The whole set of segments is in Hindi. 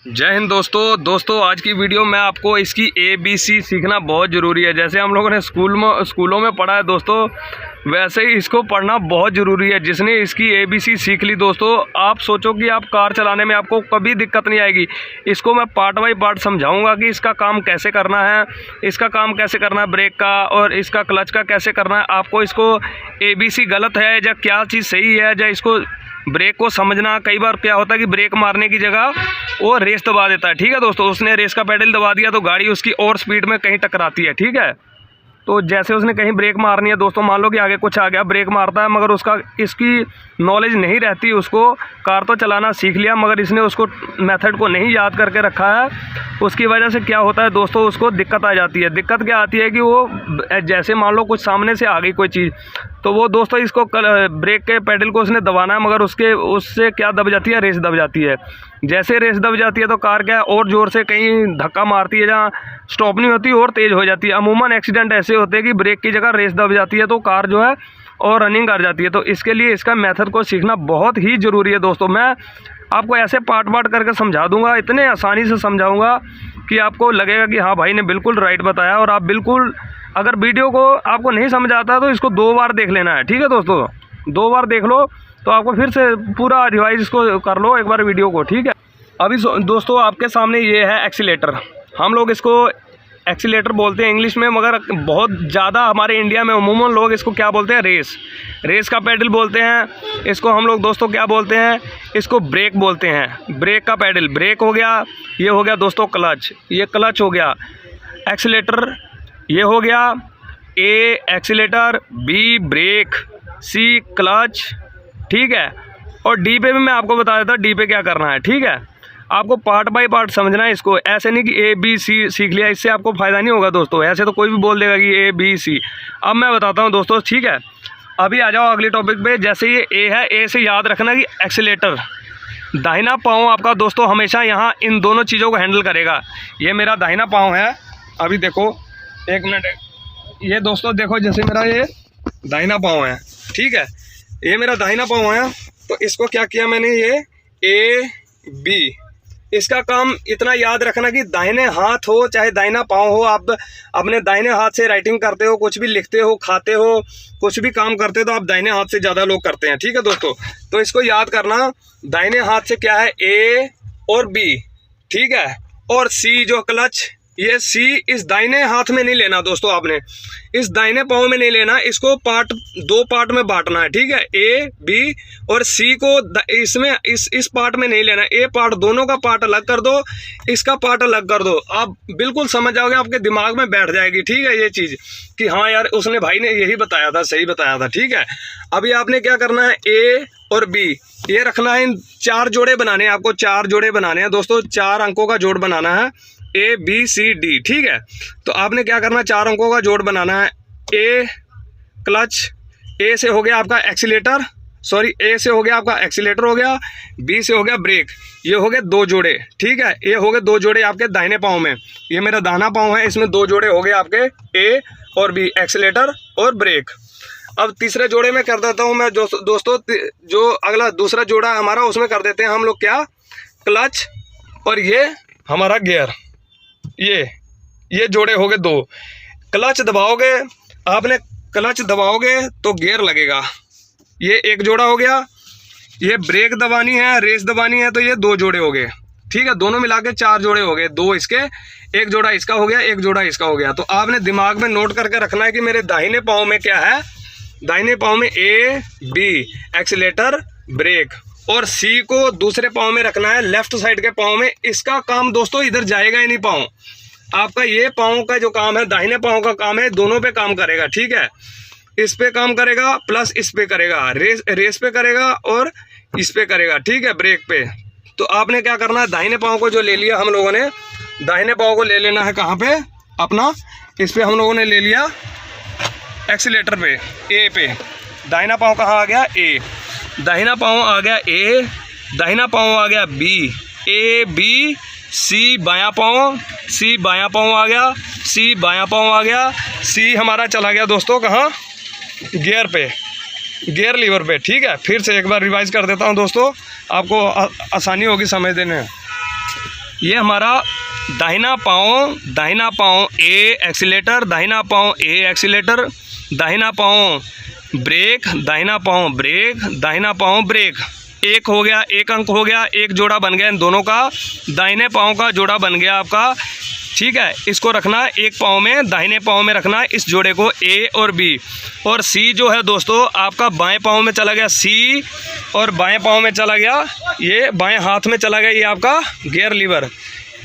जय हिंद दोस्तों आज की वीडियो में आपको इसकी ABC सीखना बहुत ज़रूरी है। जैसे हम लोगों ने स्कूलों में पढ़ा है दोस्तों, वैसे ही इसको पढ़ना बहुत ज़रूरी है। जिसने इसकी ABC सीख ली दोस्तों, आप सोचो कि आप कार चलाने में आपको कभी दिक्कत नहीं आएगी। इसको मैं पार्ट बाय पार्ट समझाऊंगा कि इसका काम कैसे करना है, इसका काम कैसे करना है ब्रेक का, और इसका क्लच का कैसे करना है। आपको इसको ABC गलत है या क्या चीज़ सही है, या इसको ब्रेक को समझना। कई बार क्या होता है कि ब्रेक मारने की जगह वो रेस दबा देता है। ठीक है दोस्तों, उसने रेस का पेडल दबा दिया तो गाड़ी उसकी और स्पीड में कहीं टकराती है। ठीक है, तो जैसे उसने कहीं ब्रेक मारनी है दोस्तों, मान लो कि आगे कुछ आ गया, ब्रेक मारता है, मगर उसका इसकी नॉलेज नहीं रहती। उसको कार तो चलाना सीख लिया, मगर इसने उसको मेथड को नहीं याद करके रखा है। उसकी वजह से क्या होता है दोस्तों, उसको दिक्कत आ जाती है। दिक्कत क्या आती है कि वो जैसे मान लो कुछ सामने से आ गई कोई चीज़, तो वो दोस्तों इसको ब्रेक के पेडल को उसने दबाना है, मगर उससे क्या दब जाती है, रेस दब जाती है। जैसे रेस दब जाती है तो कार क्या और ज़ोर से कहीं धक्का मारती है, जहाँ स्टॉप नहीं होती और तेज़ हो जाती है। अमूमन एक्सीडेंट ऐसे होते हैं कि ब्रेक की जगह रेस दब जाती है, तो कार जो है और रनिंग कर जाती है। तो इसके लिए इसका मेथड को सीखना बहुत ही ज़रूरी है दोस्तों। मैं आपको ऐसे पार्ट करके समझा दूंगा, इतने आसानी से समझाऊंगा कि आपको लगेगा कि हाँ भाई ने बिल्कुल राइट बताया। और आप बिल्कुल, अगर वीडियो को आपको नहीं समझ आता तो इसको 2 बार देख लेना है। ठीक है दोस्तों, 2 बार देख लो तो आपको फिर से पूरा रिवाइज इसको कर लो एक बार वीडियो को। ठीक है, अभी दोस्तों आपके सामने ये है एक्सीलेटर। हम लोग इसको एक्सीलेटर बोलते हैं इंग्लिश में, मगर बहुत ज़्यादा हमारे इंडिया में अमूमन लोग इसको क्या बोलते हैं, रेस का पेडल बोलते हैं। इसको हम लोग दोस्तों क्या बोलते हैं, इसको ब्रेक बोलते हैं। ब्रेक का पेडल ब्रेक हो गया, ये हो गया दोस्तों क्लच, ये क्लच हो गया। एक्सीलेटर ये हो गया, A accelerator, B brake, C clutch. ठीक है, और D पे भी मैं आपको बता देता D पे क्या करना है। ठीक है, आपको पार्ट बाय पार्ट समझना है इसको। ऐसे नहीं कि ABC सीख लिया, इससे आपको फ़ायदा नहीं होगा दोस्तों। ऐसे तो कोई भी बोल देगा कि ABC। अब मैं बताता हूँ दोस्तों। ठीक है, अभी आ जाओ अगले टॉपिक पे। जैसे ये A है, A से याद रखना कि एक्सीलेटर, दाहिना पाँव आपका दोस्तों हमेशा यहाँ इन दोनों चीज़ों को हैंडल करेगा। ये मेरा दाहिना पाँव है, अभी देखो, एक मिनट, ये दोस्तों देखो, जैसे मेरा ये दाहिना पाँव है। ठीक है, ये मेरा दाहिना पाँव है, तो इसको क्या किया मैंने, ये AB। इसका काम इतना याद रखना कि दाहिने हाथ हो चाहे दाहिना पाँव हो, आप अपने दाहिने हाथ से राइटिंग करते हो, कुछ भी लिखते हो, खाते हो, कुछ भी काम करते हो, तो आप दाहिने हाथ से ज़्यादा लोग करते हैं। ठीक है दोस्तों, तो इसको याद करना, दाहिने हाथ से क्या है, A और B। ठीक है, और C जो क्लच, ये C इस दाहिने हाथ में नहीं लेना दोस्तों, आपने इस दाहिने पाँव में नहीं लेना, इसको 2 पार्ट में बांटना है। ठीक है, A B और C को इसमें इस पार्ट में नहीं लेना। A पार्ट, दोनों का पार्ट अलग कर दो, इसका पार्ट अलग कर दो। आप बिल्कुल समझ जाओगे, आपके दिमाग में बैठ जाएगी। ठीक है, ये चीज़ कि हाँ यार, उसने भाई ने यही बताया था, सही बताया था। ठीक है, अभी आपने क्या करना है, A और B ये रखना है। इन 4 जोड़े बनाने हैं आपको, 4 जोड़े बनाने हैं दोस्तों, 4 अंकों का जोड़ बनाना है, A B C D। ठीक है, तो आपने क्या करना है, 4 अंकों का जोड़ बनाना है। A क्लच, A से हो गया आपका एक्सीलेटर, सॉरी A से हो गया आपका एक्सीलेटर हो गया, B से हो गया ब्रेक। ये हो गए 2 जोड़े। ठीक है, ये हो गए 2 जोड़े आपके दाहिने पाँव में। ये मेरा दाहिना पाँव है, इसमें 2 जोड़े हो गए आपके A और B, एक्सीलेटर और ब्रेक। अब तीसरे जोड़े में कर देता हूँ मैं दोस्तों, जो अगला दूसरा जोड़ा हमारा, उसमें कर देते हैं हम लोग क्या, क्लच और ये हमारा गियर। ये जोड़े हो गए 2। क्लच दबाओगे, आपने क्लच दबाओगे तो गियर लगेगा, ये एक जोड़ा हो गया। ये ब्रेक दबानी है, रेस दबानी है, तो ये 2 जोड़े हो गए। ठीक है, दोनों मिला के 4 जोड़े हो गए, 2 इसके, एक जोड़ा इसका हो गया, एक जोड़ा इसका हो गया। तो आपने दिमाग में नोट करके रखना है कि मेरे दाहिने पाँव में क्या है, दाहिने पाँव में A B एक्सीलेटर ब्रेक, और C को दूसरे पाँव में रखना है, लेफ्ट साइड के पाँव में। इसका काम दोस्तों इधर जाएगा ही नहीं पाँव, आपका ये पाँव का जो काम है, दाहिने पाँव का काम है, दोनों पे काम करेगा। ठीक है, इस पे काम करेगा प्लस इस पे करेगा, रेस पे करेगा और इस पे करेगा। ठीक है, ब्रेक पे। तो आपने क्या करना है, दाहिने पाँव को जो ले लिया हम लोगों ने, दाहिने पाँव को ले लेना है कहाँ पे, अपना इस पे हम लोगों ने ले लिया एक्सीलेटर पे, A पे। दाहिना पाँव कहाँ आ गया, A, दाहिना पाँव आ गया A, दाहिना पाँव आ गया B, A B C बायां पाँव, C बायां पाँव आ गया, C बायां पाँव आ गया, C हमारा चला गया दोस्तों कहाँ, गियर पे, गियर लीवर पे। ठीक है, फिर से एक बार रिवाइज कर देता हूँ दोस्तों, आपको आसानी होगी समझ देने में। ये हमारा दाहिना पाँव ए एक्सीलेटर, दाहिना पाँव ए एक्सीलेटर, दाहिना पाँव ब्रेक, दाहिना पाँव ब्रेक, दाहिना पाँव ब्रेक। एक हो गया, एक अंक हो गया, एक जोड़ा बन गया इन दोनों का, दाहिने पाँव का जोड़ा बन गया आपका। ठीक है, इसको रखना है एक पाँव में, दाहिने पाँव में रखना है इस जोड़े को ए और बी। और सी जो है दोस्तों आपका बाएं पाँव में चला गया सी, और बाएं पाँव में चला गया, ये बाएं हाथ में चला गया ये आपका गियर लीवर।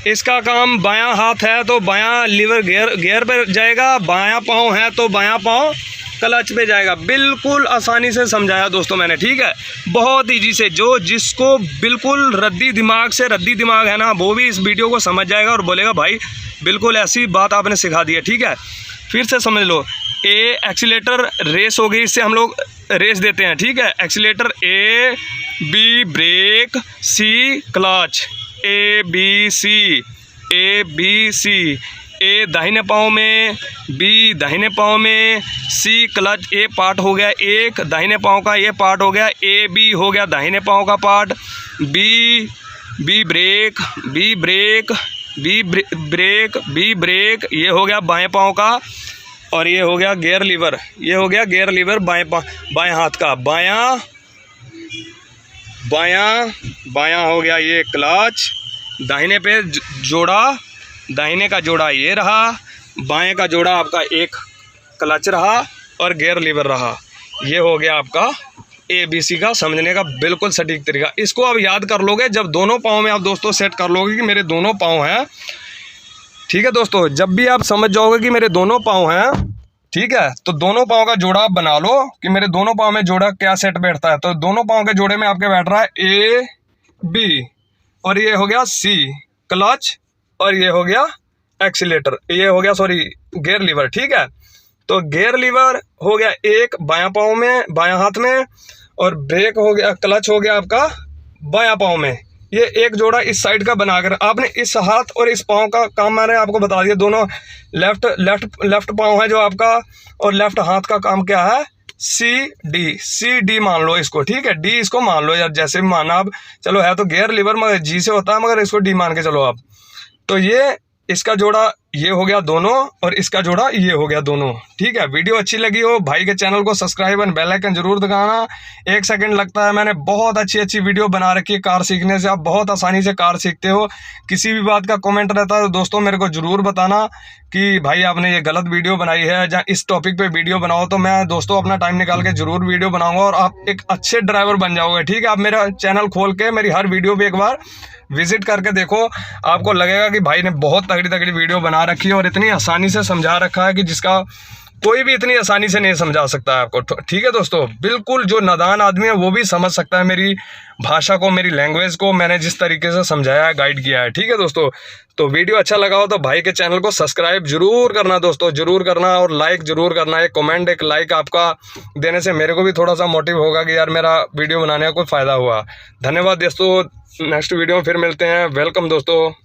इसका काम बायां हाथ है तो बायां लीवर गियर पे जाएगा, बायां पाँव है तो बायां पाँव क्लच पे जाएगा। बिल्कुल आसानी से समझाया दोस्तों मैंने, ठीक है, बहुत ईजी से। जो जिसको बिल्कुल रद्दी दिमाग है ना, वो भी इस वीडियो को समझ जाएगा और बोलेगा भाई बिल्कुल ऐसी बात आपने सिखा दी है। ठीक है, फिर से समझ लो। ए एक्सीलेटर रेस हो गई, इससे हम लोग रेस देते हैं। ठीक है, accelerator A, B brake, C clutch, A B C, A दाहिने पाँव में, बी दाहिने पाँव में, सी क्लच। ए पार्ट हो गया एक दाहिने पाँव का, ये पार्ट हो गया ए बी हो गया दाहिने पाँव का पार्ट, बी ब्रेक, ये हो गया बाएं पाँव का, और ये हो गया गियर लीवर, बाएं हाथ का, बायां हो गया ये क्लच, दाहिने पे जोड़ा, दाहिने का जोड़ा ये रहा, बाएं का जोड़ा आपका एक क्लच रहा और गियर लीवर रहा। ये हो गया आपका ABC का समझने का बिल्कुल सटीक तरीका। इसको आप याद कर लोगे जब दोनों पाँव में आप दोस्तों सेट कर लोगे कि मेरे दोनों पाँव हैं। ठीक है दोस्तों, जब भी आप समझ जाओगे कि मेरे दोनों पाँव हैं, ठीक है, तो दोनों पाँव का जोड़ा आप बना लो कि मेरे दोनों पाँव में जोड़ा क्या सेट बैठता है। तो दोनों पाँव के जोड़े में आपके बैठ रहा है AB, और ये हो गया C क्लच, और ये हो गया एक्सीलेटर, ये हो गया गियर लीवर। ठीक है, तो गियर लीवर हो गया एक बायां पाँव में, बायां हाथ में, और ब्रेक हो गया, क्लच हो गया आपका बायां पाँव में। ये एक जोड़ा इस साइड का बनाकर आपने इस हाथ और इस पाँव का काम मैंने आपको बता दिया। दोनों लेफ्ट पाँव है जो आपका, और लेफ्ट हाथ का काम क्या है, सी डी मान लो इसको। ठीक है, डी इसको मान लो यार, जैसे भी माना आप, चलो है तो गियर लीवर मगर जी से होता है, मगर इसको डी मान के चलो आप। तो ये इसका जोड़ा ये हो गया दोनों, और इसका जोड़ा ये हो गया दोनों। ठीक है, वीडियो अच्छी लगी हो भाई के चैनल को सब्सक्राइब एंड बेल आइकन जरूर दबाना। 1 सेकंड लगता है, मैंने बहुत अच्छी वीडियो बना रखी है कार सीखने से। आप बहुत आसानी से कार सीखते हो। किसी भी बात का कमेंट रहता है तो दोस्तों मेरे को जरूर बताना कि भाई आपने ये गलत वीडियो बनाई है, या इस टॉपिक पे वीडियो बनाओ, तो मैं दोस्तों अपना टाइम निकाल के जरूर वीडियो बनाऊंगा और आप एक अच्छे ड्राइवर बन जाओगे। ठीक है, आप मेरा चैनल खोल के मेरी हर वीडियो पे एक बार विजिट करके देखो, आपको लगेगा कि भाई ने बहुत तगड़ी वीडियो बना रखी है और इतनी आसानी से समझा रखा है कि जिसका कोई भी इतनी आसानी से नहीं समझा सकता है आपको। ठीक है दोस्तों, बिल्कुल जो नादान आदमी है वो भी समझ सकता है मेरी भाषा को, मेरी लैंग्वेज को मैंने जिस तरीके से समझाया है, गाइड किया है। ठीक है दोस्तों, तो वीडियो अच्छा लगा हो तो भाई के चैनल को सब्सक्राइब जरूर करना दोस्तों, जरूर करना, और लाइक जरूर करना। एक कमेंट, एक लाइक आपका देने से मेरे को भी थोड़ा सा मोटिव होगा कि यार मेरा वीडियो बनाने का कोई फ़ायदा हुआ। धन्यवाद दोस्तों, नेक्स्ट वीडियो में फिर मिलते हैं। वेलकम दोस्तों।